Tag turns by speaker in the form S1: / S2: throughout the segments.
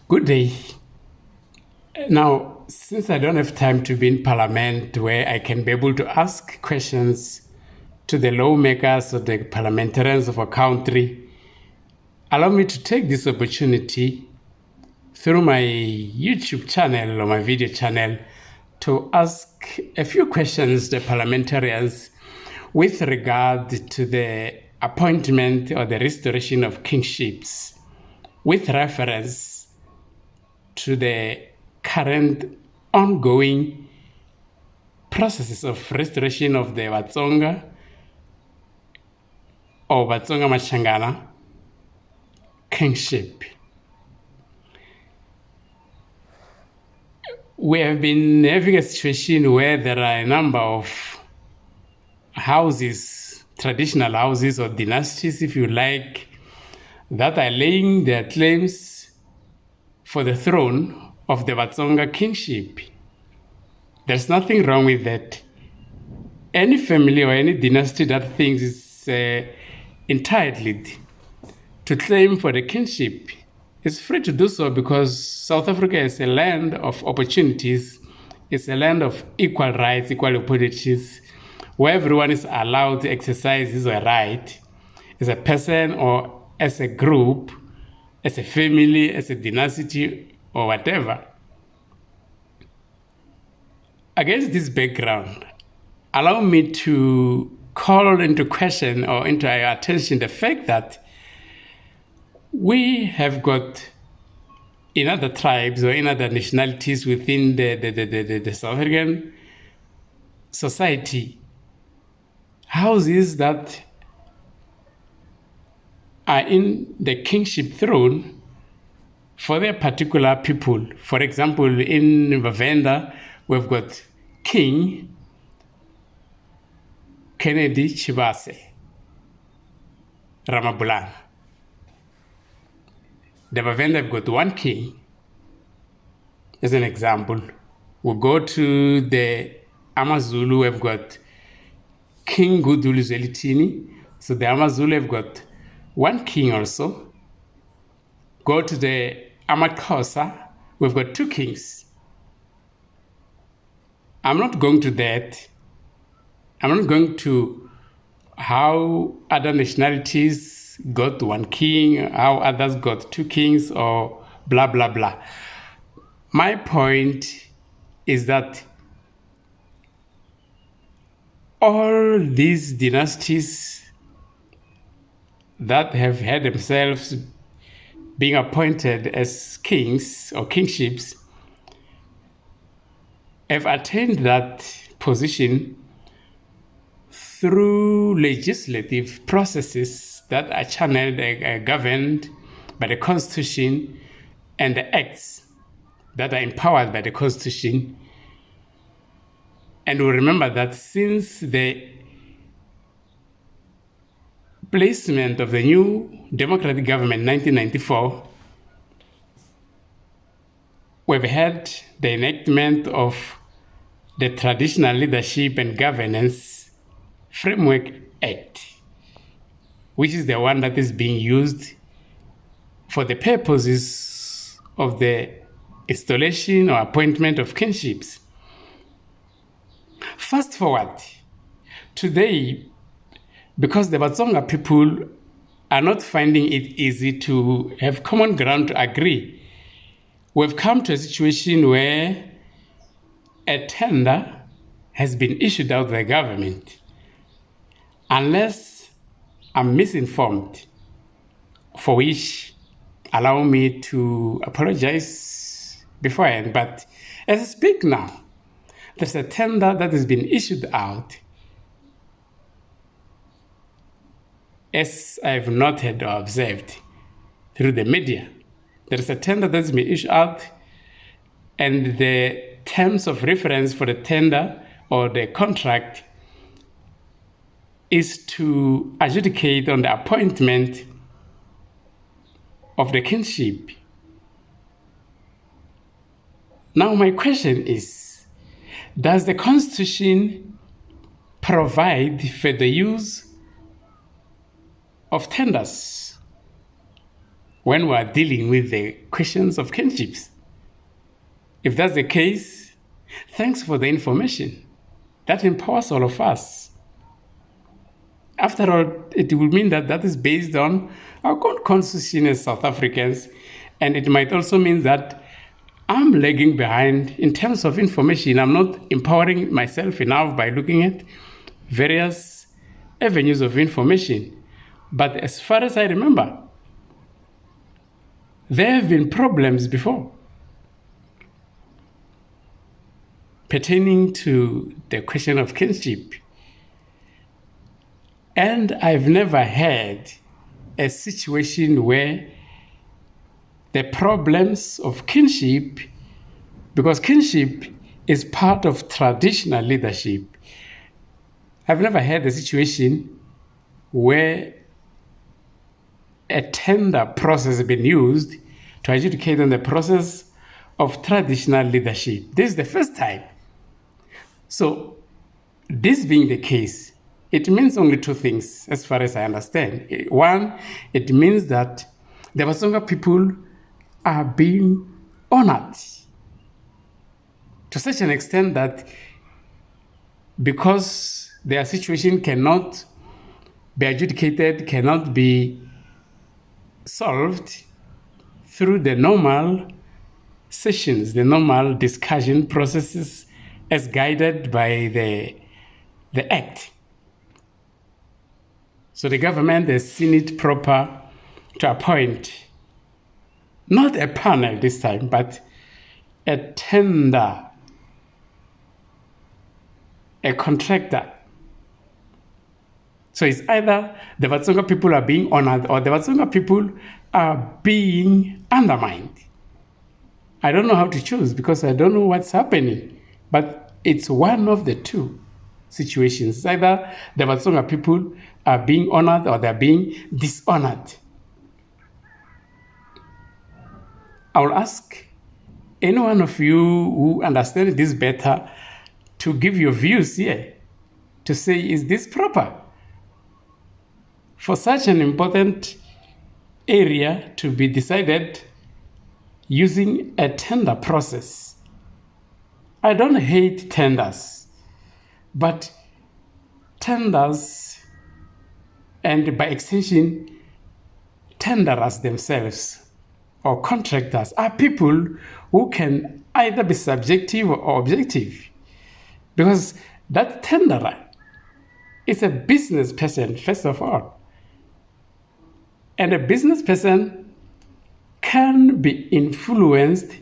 S1: Good day. Now, since I don't have time to be in Parliament where I can be able to ask questions to the lawmakers or the parliamentarians of a country, allow me to take this opportunity through my YouTube channel or my video channel to ask a few questions to the parliamentarians with regard to the appointment or the restoration of kingships with reference to the current ongoing processes of restoration of the Vatsonga or Vatsonga Machangana Kingship. We have been having a situation where there are a number of houses, traditional houses or dynasties, if you like, that are laying their claims for the throne of the Vatsonga Kingship. There's nothing wrong with that. Any family or any dynasty that thinks is entitled to claim for the kingship is free to do so, because South Africa is a land of opportunities. It's a land of equal rights, equal opportunities, where everyone is allowed to exercise his right as a person or as a group, as a family, as a dynasty, or whatever. Against this background, allow me to call into question or into our attention the fact that we have got in other tribes or in other nationalities within the South African society houses that are in the kingship throne for their particular people. For example, in Vavenda, we've got King Kennedy Chibase Ramabulana. The Vavenda have got one king, as an example. We'll go to the Amazulu, we've got King Gudulu Zelitini. So the Amazulu have got one king also. Go to the Amakhosa, we've got two kings. I'm not going to that. I'm not going to how other nationalities got one king, how others got two kings, or blah, blah, blah. My point is that all these dynasties that have had themselves being appointed as kings or kingships have attained that position through legislative processes that are channeled and governed by the Constitution and the acts that are empowered by the Constitution. And we remember that since the placement of the new democratic government in 1994, we've had the enactment of the Traditional Leadership and Governance Framework Act, which is the one that is being used for the purposes of the installation or appointment of kingships. Fast forward, today, because the Vatsonga people are not finding it easy to have common ground to agree, we've come to a situation where a tender has been issued out by the government. Unless I'm misinformed, for which allow me to apologize beforehand, but as I speak now, there's a tender that has been issued out, as I've noted or observed through the media. There is a tender that's been issued out, and the terms of reference for the tender or the contract is to adjudicate on the appointment of the kingship. Now my question is, does the Constitution provide for the use of tenders? when we are dealing with the questions of kingships. If that's the case, thanks for the information. That empowers all of us. After all, it will mean that that is based on our constitution as South Africans, and it might also mean that I'm lagging behind in terms of information. I'm not empowering myself enough by looking at various avenues of information. But as far as I remember, there have been problems before pertaining to the question of kinship. And I've never had a situation where the problems of kinship, because kinship is part of traditional leadership, I've never had a situation where a tender process has been used to adjudicate on the process of traditional leadership. This is the first time. So, this being the case, it means only two things as far as I understand. One, it means that the Vatsonga people are being honored to such an extent that because their situation cannot be adjudicated, cannot be solved through the normal sessions, the normal discussion processes as guided by the Act. So the government has seen it proper to appoint not a panel this time, but a tender, a contractor. So it's either the Vatsonga people are being honored or the Vatsonga people are being undermined. I don't know how to choose because I don't know what's happening, but it's one of the two situations. It's either the Vatsonga people are being honored or they're being dishonored. I will ask any one of you who understand this better to give your views here, to say, is this proper for such an important area to be decided using a tender process? I don't hate tenders, but tenders, and by extension, tenderers themselves or contractors, are people who can either be subjective or objective. Because that tenderer is a business person, first of all. And a business person can be influenced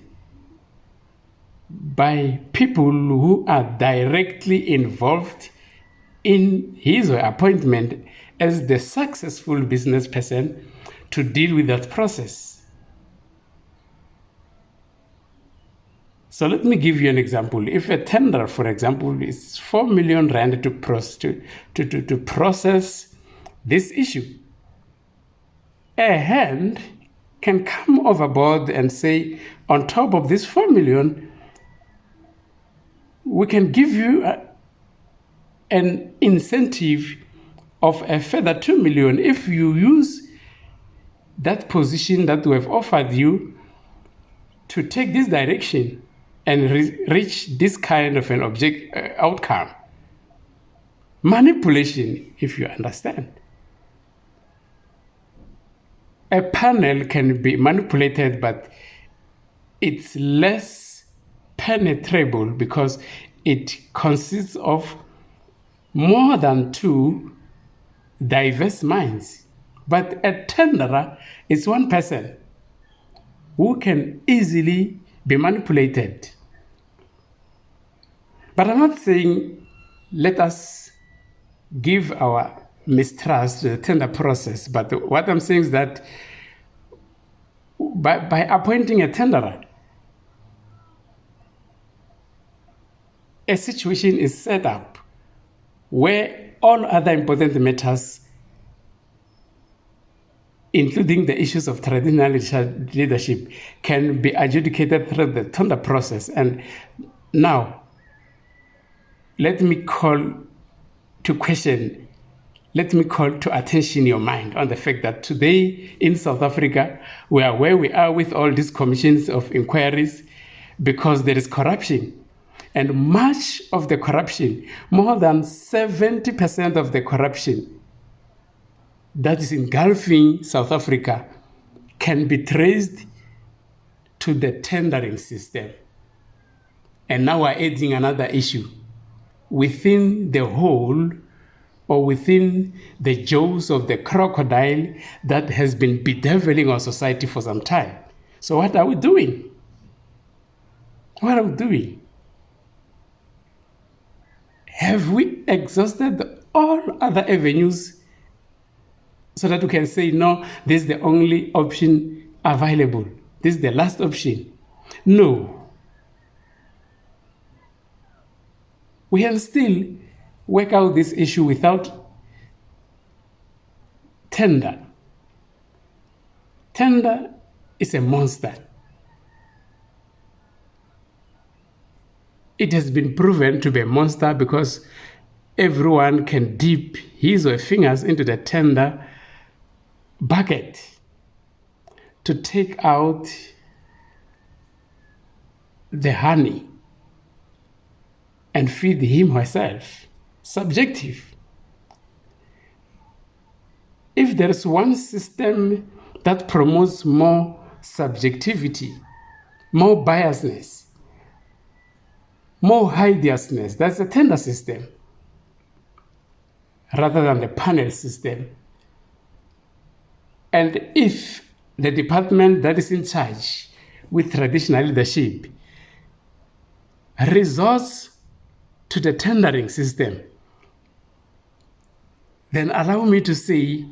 S1: by people who are directly involved in his or her appointment as the successful business person to deal with that process. So let me give you an example. If a tender, for example, is 4 million rand to process this issue, a hand can come overboard and say, on top of this 4 million, we can give you an incentive of a further 2 million if you use that position that we have offered you to take this direction and reach this kind of an outcome. Manipulation, if you understand. A panel can be manipulated, but it's less penetrable because it consists of more than two diverse minds. But a tenderer is one person who can easily be manipulated. But I'm not saying let us give our mistrust to the tender process, but what I'm saying is that by appointing a tenderer, a situation is set up where all other important matters, including the issues of traditional leadership, can be adjudicated through the tender process. And now, let me call to question let me call to attention your mind on the fact that today in South Africa, we are where we are with all these commissions of inquiries because there is corruption. And much of the corruption, more than 70% of the corruption that is engulfing South Africa, can be traced to the tendering system. And now we're adding another issue. Within the hole or within the jaws of the crocodile that has been bedeviling our society for some time. So what are we doing? What are we doing? Have we exhausted all other avenues so that we can say, no, this is the only option available. This is the last option. No. We can still work out this issue without tender. Tender is a monster. It has been proven to be a monster because everyone can dip his or her fingers into the tender bucket to take out the honey and feed him or herself. Subjective. If there is one system that promotes more subjectivity, more biasness, more hideousness, that's a tender system rather than the panel system. And if the department that is in charge with traditional leadership resorts to the tendering system, then allow me to say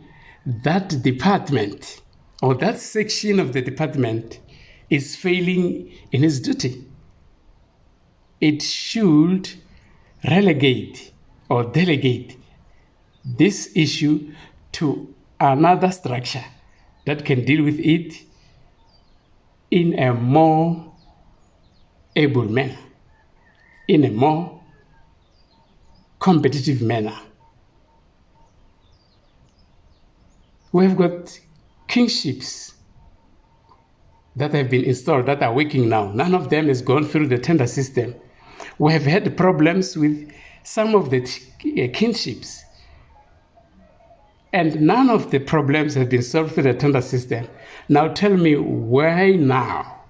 S1: that department or that section of the department is failing in its duty. It should relegate or delegate this issue to another structure that can deal with it in a more able manner, in a more competitive manner. We have got kingships that have been installed that are working now. None of them has gone through the tender system. We have had problems with some of the kingships, and none of the problems have been solved through the tender system. Now tell me why now?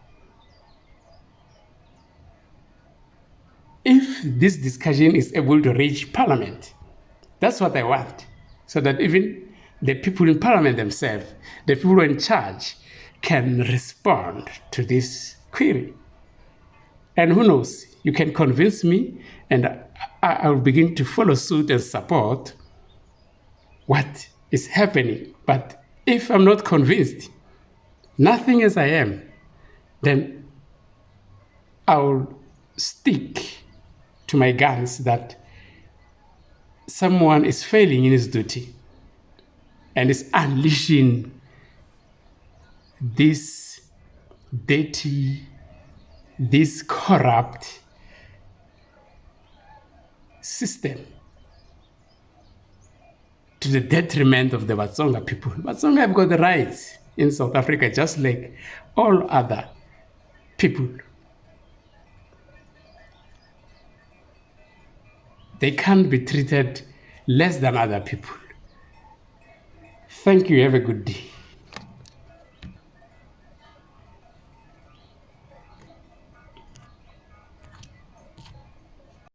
S1: If this discussion is able to reach Parliament, that's what I want, so that even the people in Parliament themselves, the people who are in charge, can respond to this query. And who knows, you can convince me and I'll begin to follow suit and support what is happening. But if I'm not convinced, nothing as I am, then I'll stick to my guns that someone is failing in his duty and is unleashing this dirty, this corrupt system to the detriment of the Vatsonga people. Vatsonga have got the rights in South Africa just like all other people. They can't be treated less than other people. Thank you. Have a good day.